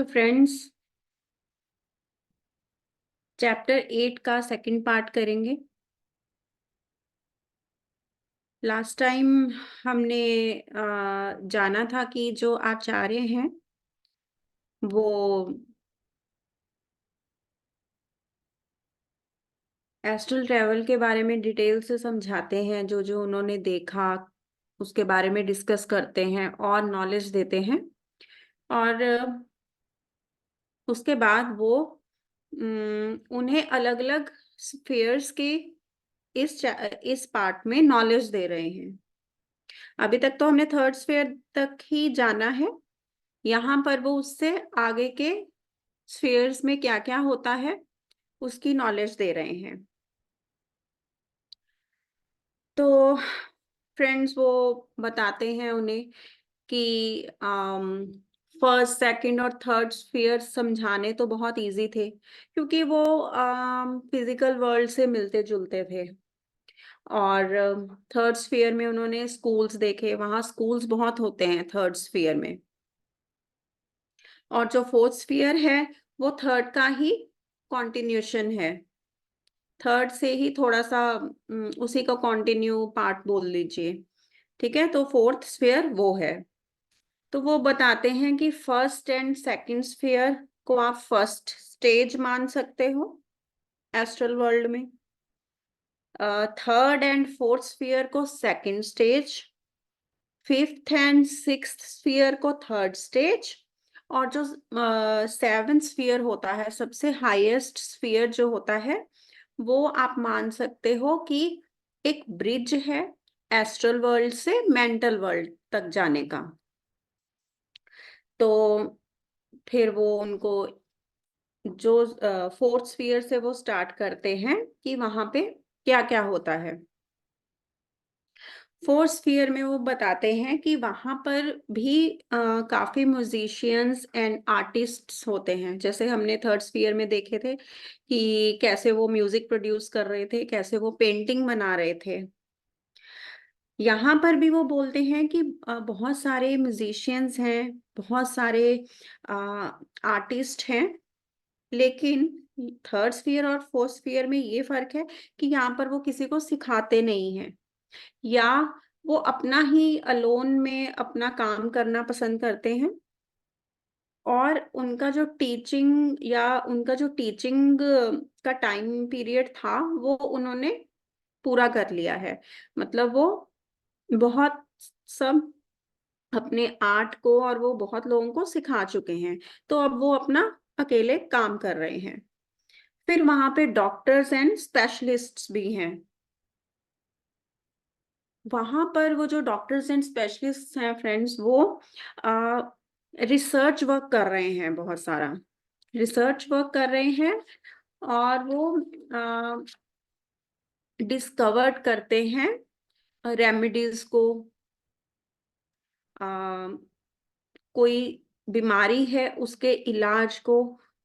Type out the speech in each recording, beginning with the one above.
तो friends, chapter 8 का second part करेंगे। लास्ट टाइम हमने जाना था कि जो आचार्य हैं वो एस्ट्रल ट्रैवल के बारे में डिटेल से समझाते हैं। जो जो उन्होंने देखा उसके बारे में डिस्कस करते हैं और नॉलेज देते हैं। और उसके बाद वो उन्हें अलग अलग स्फीयर्स के इस पार्ट में नॉलेज दे रहे हैं। अभी तक तो हमने थर्ड स्फीयर तक ही जाना है। यहाँ पर वो उससे आगे के स्फीयर्स में क्या क्या होता है उसकी नॉलेज दे रहे हैं। तो फ्रेंड्स, वो बताते हैं उन्हें कि फर्स्ट सेकंड और थर्ड स्फीयर समझाने तो बहुत इजी थे, क्योंकि वो फिजिकल वर्ल्ड से मिलते जुलते थे। और थर्ड स्फीयर में उन्होंने स्कूल्स देखे, वहाँ स्कूल्स बहुत होते हैं थर्ड स्फीयर में। और जो फोर्थ स्फीयर है वो थर्ड का ही कॉन्टिन्यूशन है। थर्ड से ही थोड़ा सा उसी का कॉन्टिन्यू पार्ट बोल लीजिए। ठीक है, तो फोर्थ स्फीयर वो है। तो वो बताते हैं कि फर्स्ट एंड सेकंड स्फीयर को आप फर्स्ट स्टेज मान सकते हो एस्ट्रल वर्ल्ड में। थर्ड एंड फोर्थ स्फीयर को second stage, fifth and sixth sphere को थर्ड स्टेज, और जो सेवेंथ स्फीयर होता है, सबसे हाईएस्ट स्फीयर जो होता है, वो आप मान सकते हो कि एक ब्रिज है एस्ट्रल वर्ल्ड से मेंटल वर्ल्ड तक जाने का। तो फिर वो उनको जो फोर्थ स्फीयर से वो स्टार्ट करते हैं कि वहां पे क्या क्या होता है। फोर्थ स्फीयर में वो बताते हैं कि वहां पर भी काफी म्यूजिशियंस एंड आर्टिस्ट्स होते हैं। जैसे हमने थर्ड स्फीयर में देखे थे कि कैसे वो म्यूजिक प्रोड्यूस कर रहे थे, कैसे वो पेंटिंग बना रहे थे। यहाँ पर भी वो बोलते हैं कि बहुत सारे म्यूजिशियंस हैं, बहुत सारे आर्टिस्ट हैं, लेकिन थर्ड स्फीयर और फोर्थ स्फीयर में ये फर्क है कि यहाँ पर वो किसी को सिखाते नहीं हैं, या वो अपना ही अलोन में अपना काम करना पसंद करते हैं। और उनका जो टीचिंग का टाइम पीरियड था वो उन्होंने पूरा कर लिया है। मतलब वो बहुत सब अपने आर्ट को और वो बहुत लोगों को सिखा चुके हैं। तो अब वो अपना अकेले काम कर रहे हैं। फिर वहां पे डॉक्टर्स एंड स्पेशलिस्ट्स भी हैं। वहां पर वो जो डॉक्टर्स एंड स्पेशलिस्ट हैं फ्रेंड्स, वो रिसर्च वर्क कर रहे हैं, बहुत सारा रिसर्च वर्क कर रहे हैं। और वो डिस्कवर्ड करते हैं रेमेडीज को। कोई बीमारी है उसके इलाज को।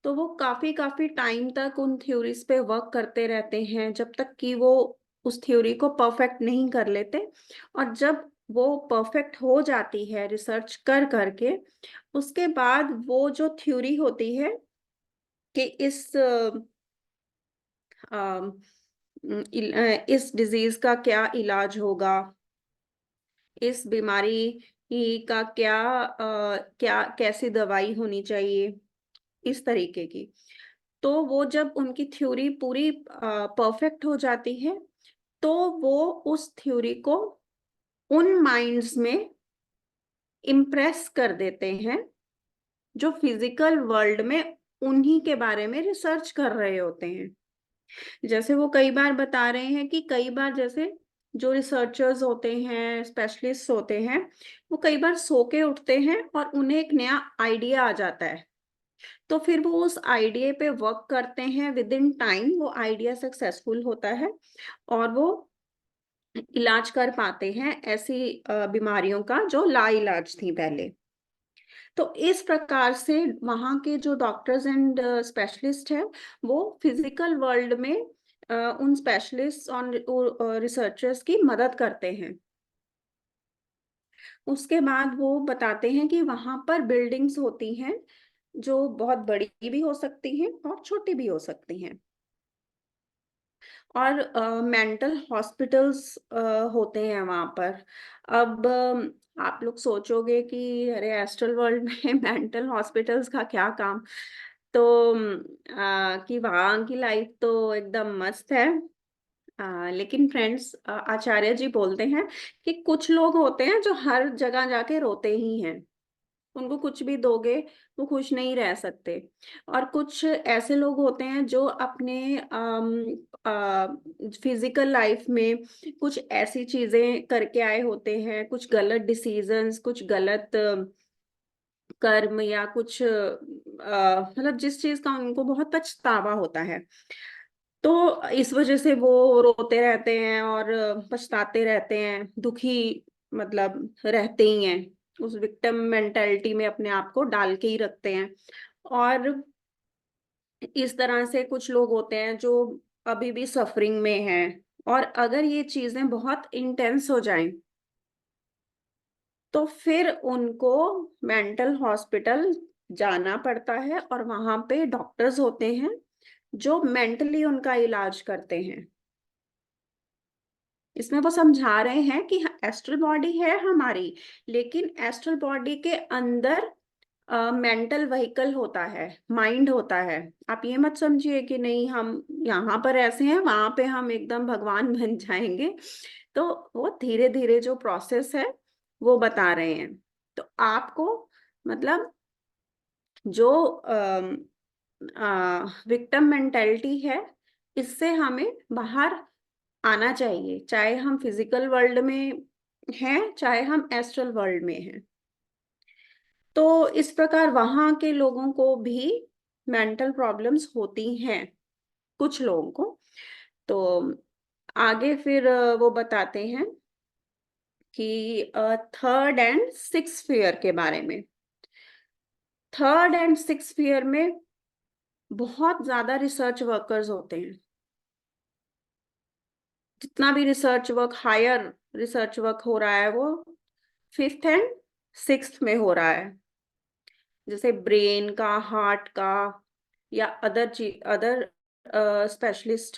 तो वो काफी काफी टाइम तक उन थ्योरीज पे वर्क करते रहते हैं, जब तक कि वो उस थ्योरी को परफेक्ट नहीं कर लेते। और जब वो परफेक्ट हो जाती है रिसर्च कर करके, उसके बाद वो जो थ्योरी होती है कि इस डिजीज का क्या इलाज होगा, इस बीमारी का क्या कैसी दवाई होनी चाहिए, इस तरीके की। तो वो जब उनकी थ्योरी पूरी परफेक्ट हो जाती है, तो वो उस थ्योरी को उन माइंड्स में इम्प्रेस कर देते हैं जो फिजिकल वर्ल्ड में उन्हीं के बारे में रिसर्च कर रहे होते हैं। जैसे वो कई बार बता रहे हैं कि कई बार जैसे जो रिसर्चर्स होते हैं, स्पेशलिस्ट होते हैं, वो कई बार सो के उठते हैं और उन्हें एक नया आइडिया आ जाता है। तो फिर वो उस आइडिया पे वर्क करते हैं, विद इन टाइम वो आइडिया सक्सेसफुल होता है और वो इलाज कर पाते हैं ऐसी बीमारियों का जो लाइलाज थी पहले। तो इस प्रकार से वहाँ के जो डॉक्टर्स एंड स्पेशलिस्ट हैं, वो फिजिकल वर्ल्ड में उन स्पेशलिस्ट और रिसर्चर्स की मदद करते हैं। उसके बाद वो बताते हैं कि वहां पर बिल्डिंग्स होती हैं जो बहुत बड़ी भी हो सकती हैं और छोटी भी हो सकती हैं। और मेंटल हॉस्पिटल्स होते हैं वहाँ पर। अब आप लोग सोचोगे कि अरे एस्ट्रल वर्ल्ड में मेंटल हॉस्पिटल्स का क्या काम? तो कि वहाँ की लाइफ तो एकदम मस्त है। लेकिन फ्रेंड्स, आचार्य जी बोलते हैं कि कुछ लोग होते हैं जो हर जगह जाके रोते ही हैं। उनको कुछ भी दोगे, वो खुश नहीं रह सकते। और कुछ ऐसे लोग होते हैं जो अपने फिजिकल लाइफ में कुछ ऐसी चीजें करके आए होते हैं, कुछ गलत डिसीजंस, कुछ गलत कर्म, या कुछ मतलब जिस चीज का उनको बहुत पछतावा होता है। तो इस वजह से वो रोते रहते हैं और पछताते रहते हैं, दुखी मतलब रहते ही हैं। उस विक्टिम मेंटालिटी में अपने आप को डाल के ही रखते हैं। और इस तरह से कुछ लोग होते हैं जो अभी भी सफरिंग में हैं। और अगर ये चीजें बहुत इंटेंस हो जाएं, तो फिर उनको मेंटल हॉस्पिटल जाना पड़ता है, और वहां पे डॉक्टर्स होते हैं जो मेंटली उनका इलाज करते हैं। इसमें वो समझा रहे हैं कि एस्ट्रल बॉडी है हमारी, लेकिन एस्ट्रल बॉडी के अंदर मेंटल व्हीकल होता है, माइंड होता है। आप ये मत समझिए कि नहीं हम यहाँ पर ऐसे हैं, वहां पे हम एकदम भगवान बन जाएंगे। तो वो धीरे धीरे जो प्रोसेस है वो बता रहे हैं। तो आपको मतलब जो विक्टिम मेंटेलिटी है, इससे हमें बाहर आना चाहिए, चाहे हम फिजिकल वर्ल्ड में हैं, चाहे हम एस्ट्रल वर्ल्ड में हैं। तो इस प्रकार वहां के लोगों को भी मेंटल प्रॉब्लम्स होती हैं, कुछ लोगों को। तो आगे फिर वो बताते हैं कि थर्ड एंड सिक्स फेयर के बारे में। थर्ड एंड सिक्स फेयर में बहुत ज्यादा रिसर्च वर्कर्स होते हैं। जितना भी research work, higher research work हो रहा है, वो फिफ्थ एंड सिक्स्थ में हो रहा है। जैसे ब्रेन का, हार्ट का, या अदर चीज, अदर स्पेशलिस्ट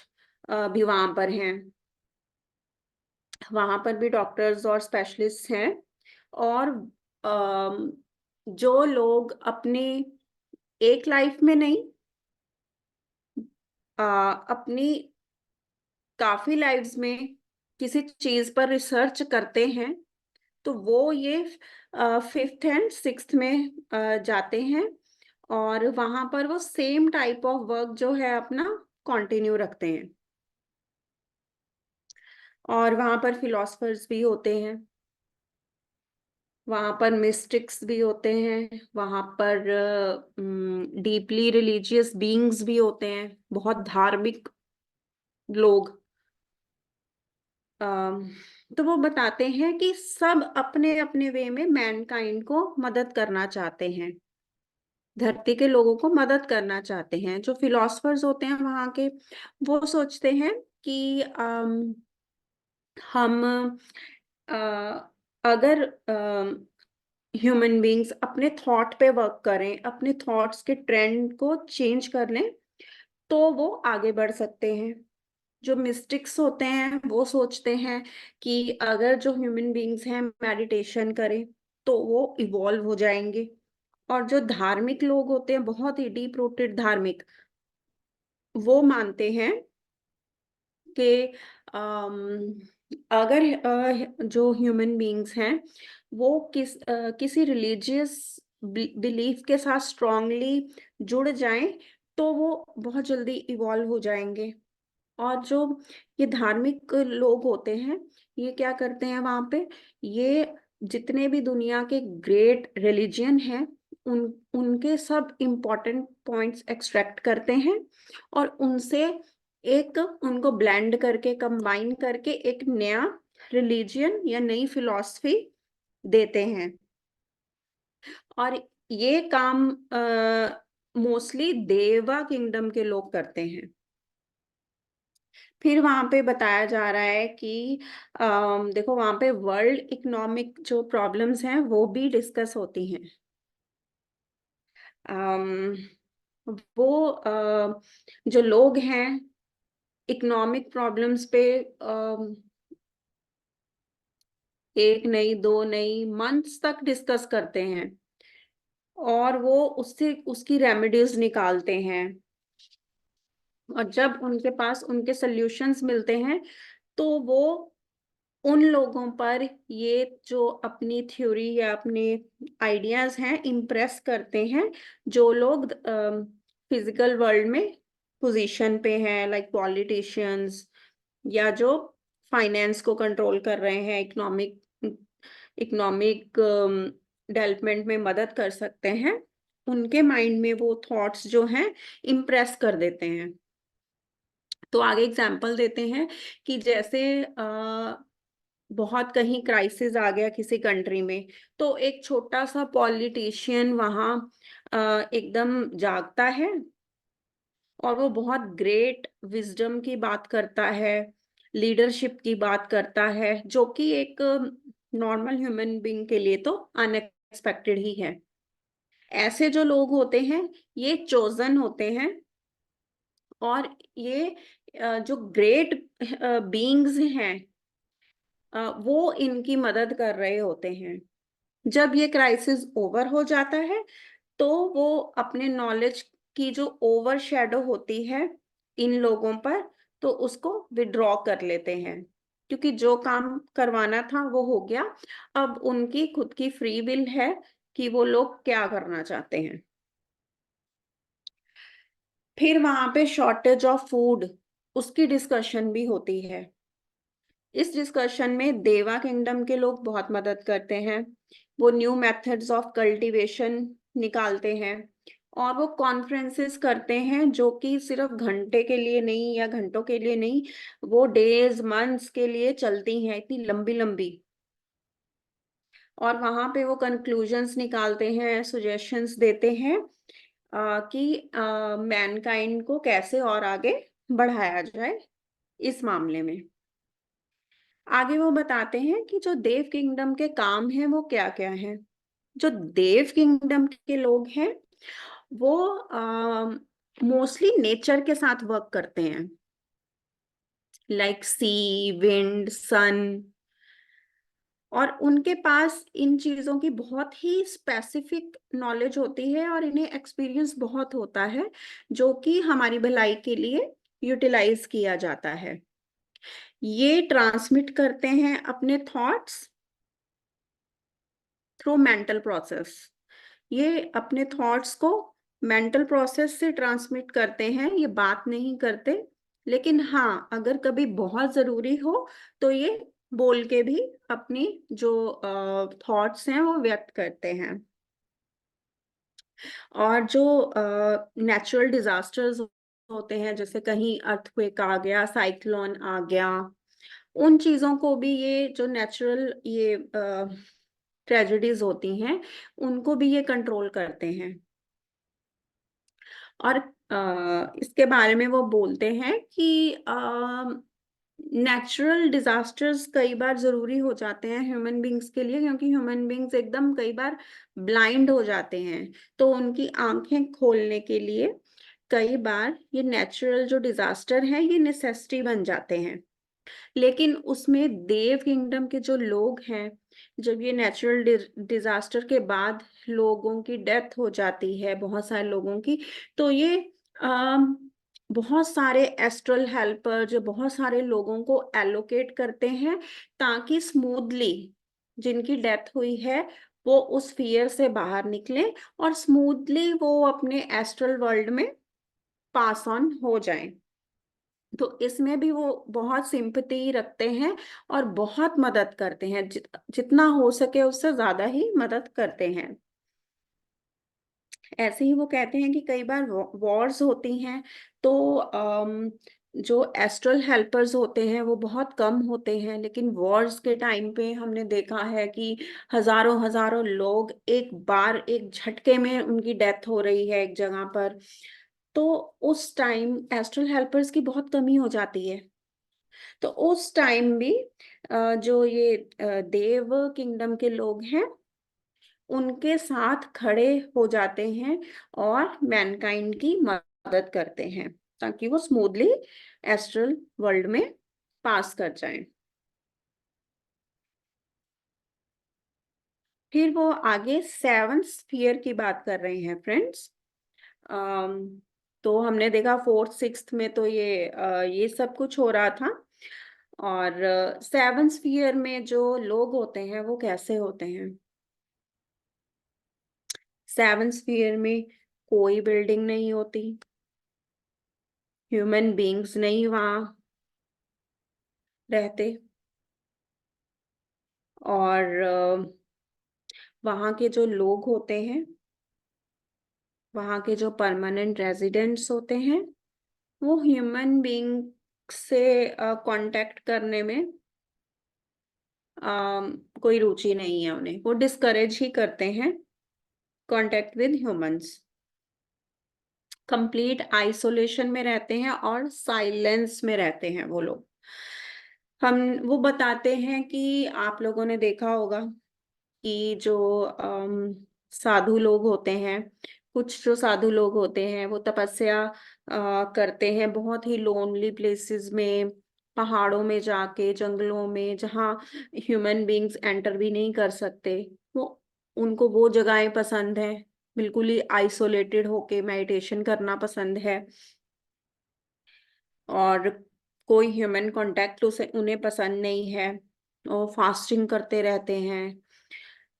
भी वहां पर हैं। वहां पर भी डॉक्टर्स और स्पेशलिस्ट हैं। और अम, जो लोग अपने एक लाइफ में नहीं, अपनी काफी लाइव्स में किसी चीज पर रिसर्च करते हैं, तो वो ये फिफ्थ एंड सिक्स्थ में जाते हैं। और वहां पर वो सेम टाइप ऑफ वर्क जो है अपना कंटिन्यू रखते हैं। और वहां पर फिलोसफर्स भी होते हैं, वहां पर मिस्टिक्स भी होते हैं, वहां पर डीपली रिलीजियस बीइंग्स भी होते हैं, बहुत धार्मिक लोग। अम, तो वो बताते हैं कि सब अपने अपने वे में मैनकाइंड को मदद करना चाहते हैं, धरती के लोगों को मदद करना चाहते हैं। जो फिलोसफर्स होते हैं वहाँ के, वो सोचते हैं कि हम अ, अगर ह्यूमन बीइंग्स अपने थॉट पे वर्क करें, अपने थॉट्स के ट्रेंड को चेंज कर लें, तो वो आगे बढ़ सकते हैं। जो मिस्टिक्स होते हैं वो सोचते हैं कि अगर जो ह्यूमन बीइंग्स हैं मेडिटेशन करें, तो वो इवॉल्व हो जाएंगे। और जो धार्मिक लोग होते हैं, बहुत ही डीप रूटेड धार्मिक, वो मानते हैं कि अगर जो ह्यूमन बीइंग्स हैं वो किसी रिलीजियस बिलीफ के साथ स्ट्रांगली जुड़ जाएं, तो वो बहुत जल्दी इवॉल्व हो जाएंगे। और जो ये धार्मिक लोग होते हैं, ये क्या करते हैं वहां पे, ये जितने भी दुनिया के ग्रेट रिलीजियन हैं, उन उनके सब इम्पोर्टेंट पॉइंट्स एक्सट्रैक्ट करते हैं, और उनसे एक उनको ब्लेंड करके, कंबाइन करके एक नया रिलीजियन या नई फिलॉसफी देते हैं। और ये काम मोस्टली देवा किंगडम के लोग करते हैं। फिर वहां पे बताया जा रहा है कि देखो वहां पे वर्ल्ड इकोनॉमिक जो प्रॉब्लम्स हैं वो भी डिस्कस होती हैं। अम, वो जो लोग हैं इकोनॉमिक प्रॉब्लम्स पे 1 नहीं, 2 नहीं, मंथ्स तक डिस्कस करते हैं और वो उससे उसकी रेमेडीज़ निकालते हैं। और जब उनके पास उनके सॉल्यूशंस मिलते हैं, तो वो उन लोगों पर ये जो अपनी थ्योरी या अपने आइडियाज़ हैं, इम्प्रेस करते हैं, जो लोग फिज़िकल वर्ल्ड में पोज़ीशन पे हैं, लाइक पॉलिटिशियंस या जो फाइनेंस को कंट्रोल कर रहे हैं, इकोनॉमिक डेवलपमेंट में मदद कर सकते हैं, उनके माइंड में वो थॉट्स जो हैं, इम्प्रेस कर देते हैं। तो आगे एग्ज़ाम्पल देते हैं कि जैसे बहुत कहीं क्राइसिस आ गया किसी कंट्री में, तो एक छोटा-सा पॉलिटिशियन वहाँ एकदम जागता है और वो बहुत ग्रेट विज़डम की बात करता है, लीडरशिप की बात करता है, जो कि एक नॉर्मल ह्यूमन बीइंग के लिए तो अनएक्सपेक्टेड ही है। ऐसे जो लोग होते हैं, ये चोज़न होते हैं और ये जो ग्रेट बीइंग्स हैं वो इनकी मदद कर रहे होते हैं। जब ये क्राइसिस ओवर हो जाता है, तो वो अपने नॉलेज की जो ओवरशैडो होती है इन लोगों पर, तो उसको विथड्रॉ कर लेते हैं। क्योंकि जो काम करवाना था वो हो गया, अब उनकी खुद की फ्री विल है कि वो लोग क्या करना चाहते हैं। फिर वहाँ पे शॉर्टेज ऑफ फूड, उसकी डिस्कशन भी होती है। इस डिस्कशन में देवा किंगडम के लोग बहुत मदद करते हैं। वो न्यू मेथड्स ऑफ कल्टीवेशन निकालते हैं और वो कॉन्फ्रेंसेस करते हैं जो कि सिर्फ घंटे के लिए नहीं या घंटों के लिए नहीं, वो डेज़, मंथ्स के लिए चलती हैं, इतनी लंबी-लंबी। और वहाँ पे वो कंक्लूजन्स निकालते हैं, सजेशंस देते हैं कि मैनकाइंड को कैसे और आगे बढ़ाया जाए इस मामले में। आगे वो बताते हैं कि जो देव किंगडम के काम हैं वो क्या-क्या हैं। जो देव किंगडम के लोग हैं वो मोस्टली नेचर के साथ वर्क करते हैं, लाइक सी, विंड, सन, और उनके पास इन चीज़ों की बहुत ही स्पेसिफिक नॉलेज होती है और इन्हें एक्सपीरियंस बहुत होता है, जो कि हमारी भलाई के लिए यूटिलाइज़ किया जाता है। ये ट्रांसमिट करते हैं अपने थॉट्स थ्रू मेंटल प्रोसेस। ये अपने थॉट्स को मेंटल प्रोसेस से ट्रांसमिट करते हैं, ये बात नहीं करते। लेकिन हाँ, अगर कभी बहुत ज़रूरी हो, तो ये बोल के भी अपनी जो थॉट्स हैं, वो व्यक्त करते हैं। और जो नेचुरल डिज़ास्टर्स होते हैं, जैसे कहीं अर्थक्वेक आ गया, साइक्लोन आ गया, उन चीज़ों को भी ये जो नेचुरल ये ट्रेजेडीज़ होती हैं, उनको भी ये कंट्रोल करते हैं। और इसके बारे में वो बोलते हैं कि नेचुरल डिज़ास्टर्स कई बार ज़रूरी हो जाते हैं ह्यूमन बीइंग्स के लिए, क्योंकि ह्यूमन बीइंग्स एकदम कई बार ब्लाइंड हो जाते हैं। तो उनकी आँखें खोलने के लिए कई बार ये नेचुरल जो डिज़ास्टर हैं, ये नेसेसिटी बन जाते हैं। लेकिन उसमें देव किंगडम के जो लोग हैं, जब ये नेचुरल डिज़ास्टर के बाद लोगों की डेथ हो जाती है, बहुत सारे लोगों की, तो ये अम, बहुत सारे एस्ट्रल हेल्पर जो बहुत सारे लोगों को एलोकेट करते हैं, ताकि स्मूथली जिनकी डेथ हुई है, वो उस फ़ियर से बाहर निकलें और स्मूथली वो अपने एस्ट्रल वर्ल्ड में पास ऑन हो जाएँ। तो इसमें भी वो बहुत सिम्पैथी रखते हैं और बहुत मदद करते हैं, जितना हो सके उससे ज़्यादा ही मदद करते हैं। ऐसे ही वो कहते हैं कि कई बार वॉर्स होती हैं, तो जो एस्ट्रल हेल्पर्स होते हैं वो बहुत कम होते हैं, लेकिन वॉर्स के टाइम पे हमने देखा है कि हज़ारों-हज़ारों लोग एक बार एक झटके में उनकी डेथ हो रही है एक जगह पर। तो उस टाइम एस्ट्रल हेल्पर्स की बहुत कमी हो जाती है। तो उस टाइम भी जो ये देव किंगडम के लोग हैं, उनके साथ खड़े हो जाते हैं और मैनकाइंड की मदद करते हैं ताकि वो स्मूथली एस्ट्रल वर्ल्ड में पास कर जाएं। फिर वो आगे सेवंथ स्फीयर की बात कर रहे हैं फ्रेंड्स। अम, तो हमने देखा फोर्थ सिक्स्थ में तो ये सब कुछ हो रहा था। और सेवंथ स्फीयर में जो लोग होते हैं वो कैसे होते हैं? सेवंथ स्फीयर में कोई बिल्डिंग नहीं होती, ह्यूमन बीइंग्स नहीं वहां रहते, और वहाँ के जो लोग होते हैं, वहाँ के जो परमानेंट रेजिडेंट्स होते हैं, वो ह्यूमन बीइंग से कांटेक्ट करने में कोई रुचि नहीं है उन्हें, वो डिस्करेज ही करते हैं contact with humans. Complete isolation में रहते हैं और साइलेंस में रहते हैं वो लोग। हम वो बताते हैं कि आप लोगों ने देखा होगा कि जो साधु लोग होते हैं, कुछ जो साधु लोग होते हैं वो तपस्या करते हैं बहुत ही लोनली प्लेसेस में, पहाड़ों में जाके, जंगलों में, जहाँ ह्यूमन बीइंग्स एंटर भी नहीं कर सकते। वो उनको वो जगहें पसंद है, बिल्कुल ही आइसोलेटेड होके मेडिटेशन करना पसंद है, और कोई ह्यूमन कांटेक्ट उसे उन्हें पसंद नहीं है, और फास्टिंग करते रहते हैं।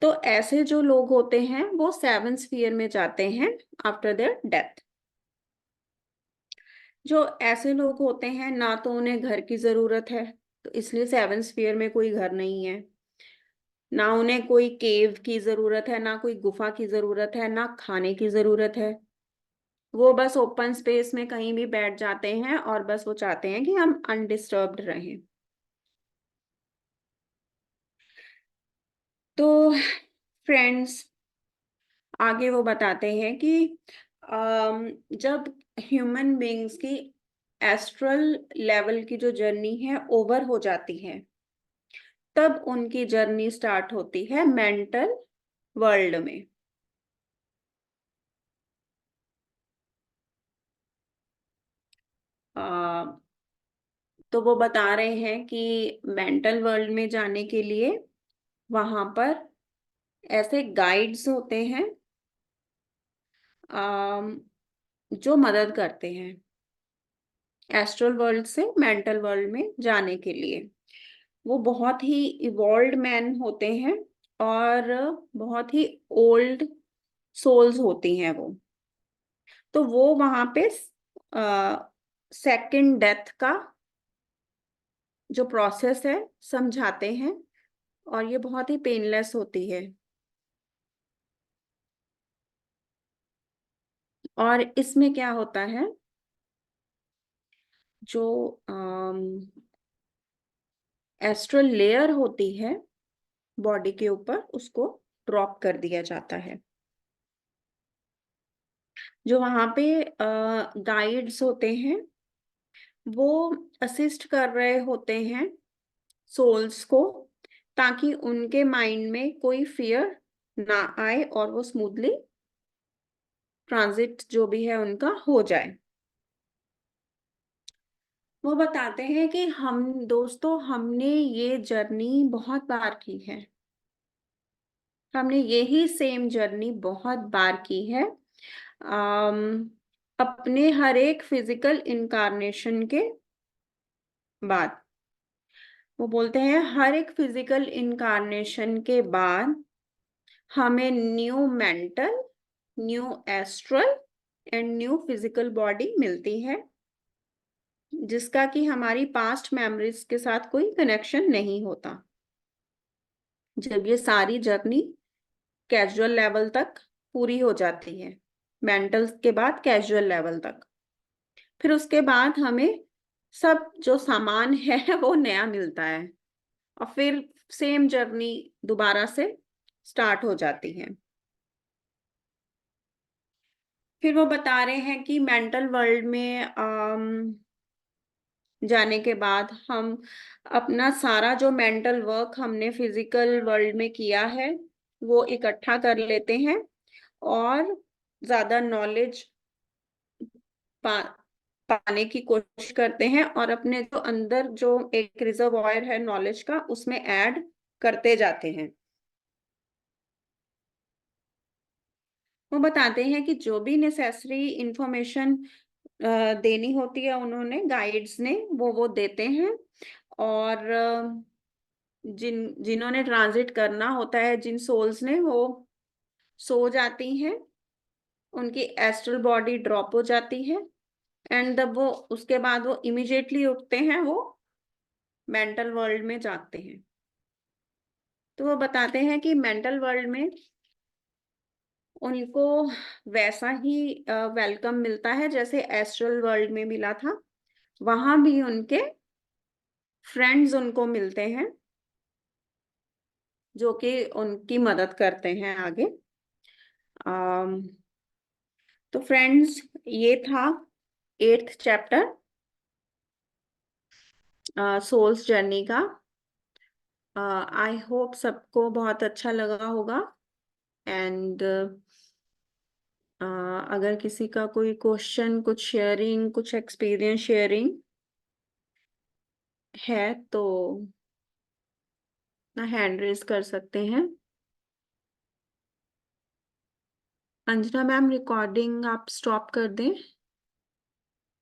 तो ऐसे जो लोग होते हैं वो सेवन स्फीयर में जाते हैं आफ्टर देयर डेथ। जो ऐसे लोग होते हैं ना तो उन्हें घर की जरूरत है, तो इसलिए सेवन स्फीयर में कोई घर नहीं है, ना उन्हें कोई केव की जरूरत है, ना कोई गुफा की जरूरत है, ना खाने की जरूरत है। वो बस ओपन स्पेस में कहीं भी बैठ जाते हैं और बस वो चाहते हैं कि हम अनडिस्टर्ब्ड रहें। तो फ्रेंड्स, आगे वो बताते हैं कि जब ह्यूमन बीइंग्स की एस्ट्रल लेवल की जो जर्नी है ओवर हो जाती है, तब उनकी जर्नी स्टार्ट होती है मेंटल वर्ल्ड में। अ, तो वो बता रहे हैं कि मेंटल वर्ल्ड में जाने के लिए वहां पर ऐसे गाइड्स होते हैं, अम, जो मदद करते हैं एस्ट्रल वर्ल्ड से मेंटल वर्ल्ड में जाने के लिए। वो बहुत ही इवॉल्व मैन होते हैं और बहुत ही ओल्ड सोल्स होती हैं वो। तो वो वहां पे सेकंड डेथ का जो प्रोसेस है समझाते हैं, और ये बहुत ही पेनलेस होती है। और इसमें क्या होता है, जो एस्ट्रल लेयर होती है बॉडी के ऊपर, उसको ड्रॉप कर दिया जाता है। जो वहां पे गाइड्स होते हैं वो असिस्ट कर रहे होते हैं सोल्स को, ताकि उनके माइंड में कोई फियर ना आए और वो स्मूथली ट्रांजिट जो भी है उनका हो जाए। वो बताते हैं कि हम दोस्तों, हमने ये जर्नी बहुत बार की है, हमने यही सेम जर्नी बहुत बार की है। अपने हर एक फिजिकल इनकारनेशन के बाद, वो बोलते हैं हर एक फिजिकल इनकारनेशन के बाद हमें new mental, new astral and new physical body मिलती है, जिसका कि हमारी पास्ट मेमोरीज के साथ कोई कनेक्शन नहीं होता। जब ये सारी जर्नी कैजुअल लेवल तक पूरी हो जाती है, मेंटल के बाद कैजुअल लेवल तक, फिर उसके बाद हमें सब जो सामान है वो नया मिलता है, और फिर सेम जर्नी दोबारा से स्टार्ट हो जाती है। फिर वो बता रहे हैं कि मेंटल वर्ल्ड में जाने के बाद हम अपना सारा जो मेंटल वर्क हमने फिजिकल वर्ल्ड में किया है वो इकट्ठा कर लेते हैं और ज्यादा नॉलेज पा, पाने की कोशिश करते हैं और अपने जो अंदर जो एक रिजर्वॉयर है नॉलेज का उसमें ऐड करते जाते हैं। वो बताते हैं कि जो भी नेसेसरी इंफॉर्मेशन देनी होती है उन्होंने गाइड्स ने वो देते हैं और जिन्होंने ट्रांजिट करना होता है जिन सोल्स ने वो सो जाती हैं, उनकी एस्ट्रल बॉडी ड्रॉप हो जाती है एंड तब वो उसके बाद वो इमीडिएटली उठते हैं, वो मेंटल वर्ल्ड में जाते हैं। तो वो बताते हैं कि मेंटल वर्ल्ड में उनको वैसा ही वेलकम मिलता है जैसे एस्ट्रल वर्ल्ड में मिला था। वहां भी उनके फ्रेंड्स उनको मिलते हैं जो कि उनकी मदद करते हैं आगे। अम, तो फ्रेंड्स, ये था 8th चैप्टर सोल्स जर्नी का। आई होप सबको बहुत अच्छा लगा होगा एंड अगर किसी का कोई क्वेश्चन, कुछ शेयरिंग, कुछ एक्सपीरियंस शेयरिंग है तो ना हैंड रेज कर सकते हैं। अंजना मैम, रिकॉर्डिंग आप स्टॉप कर दें।